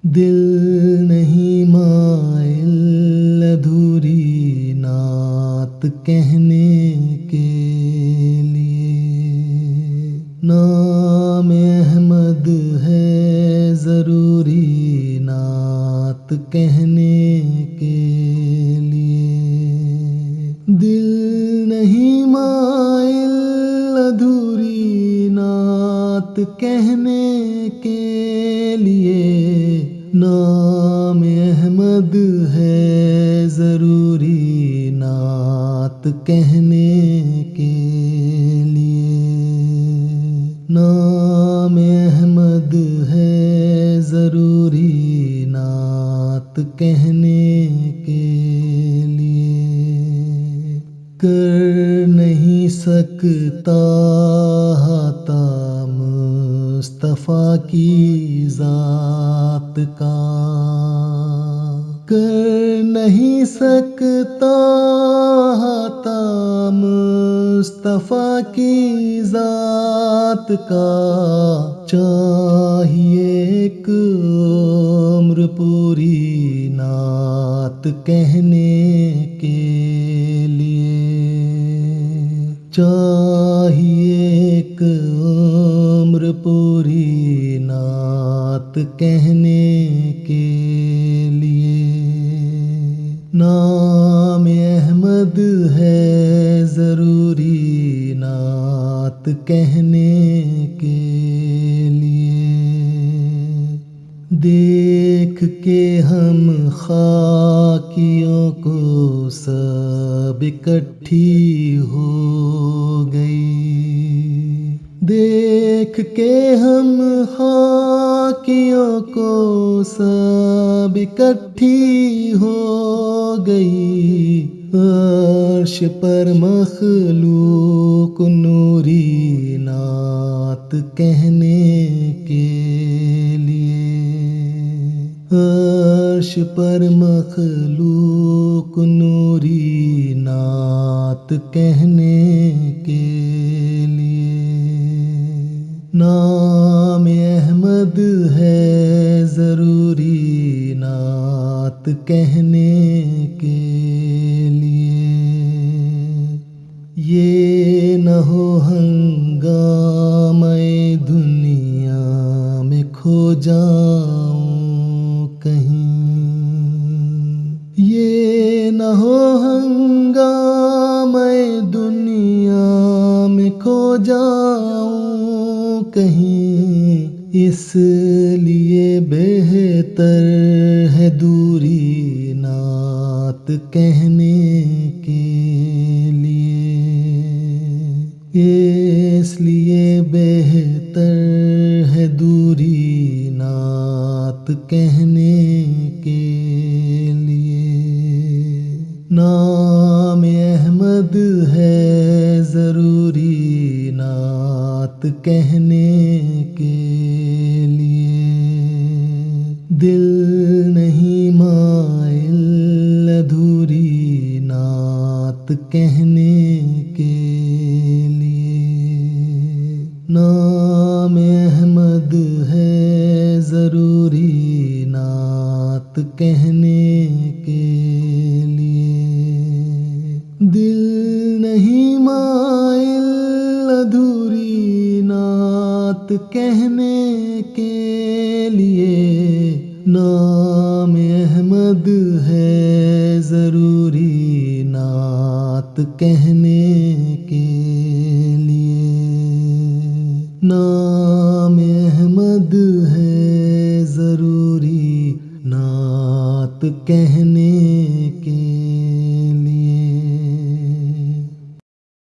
دل نہیں مائل ادھوری نعت کہنے کے لیے، نام احمد ہے ضروری نعت کہنے کے لیے، دل نہیں مائل ادھوری نعت کہنے کے لیے، نام احمد ہے ضروری نعت کہنے کے لیے، نام احمد ہے ضروری نعت کہنے کے لیے، کر نہیں سکتا احاطہ مصطفیٰ کی ذات کا، کر نہیں سکتا احاطہ مصطفیٰ کی ذات کا، چاہیے ایک عمر پوری نعت کہنے کے لیے، چاہیے ایک عمر پوری نعت کہنے کے لیے، نام احمد ہے ضروری نعت کہنے کے لیے، دیکھ کے ہم خاکیوں کو سب اکٹھی ہو گئی، دیکھ کے ہم خاکیوں کو سب اکٹھی ہو گئی، عرش پر مخلوق نوری نعت کہنے کے لیے، عرش پر مخلوق نوری نعت کہنے کے لیے، نام احمد ہے ضروری نعت کہنے کے لیے، یہ نہ ہو ہنگامہ دنیا میں کھو جاؤں کہیں، یہ نہ ہو ہنگامہ دنیا میں کھو جاؤں کہیں، اس لیے بہتر ہے دوری نعت کہنے کے لیے، اس لیے بہتر ہے دوری نعت کہنے کے لیے، نام احمد ہے ضروری نعت کہنے کے لیے، دل نہیں مائل ادھوری نعت کہنے کے لیے، نام احمد ہے ضروری نعت کہنے کے لیے، دل نہیں مائل ادھوری نعت کہنے کے لیے، نام احمد ہے ضروری نعت کہنے کے لیے، نام احمد ہے ضروری نعت کہنے کے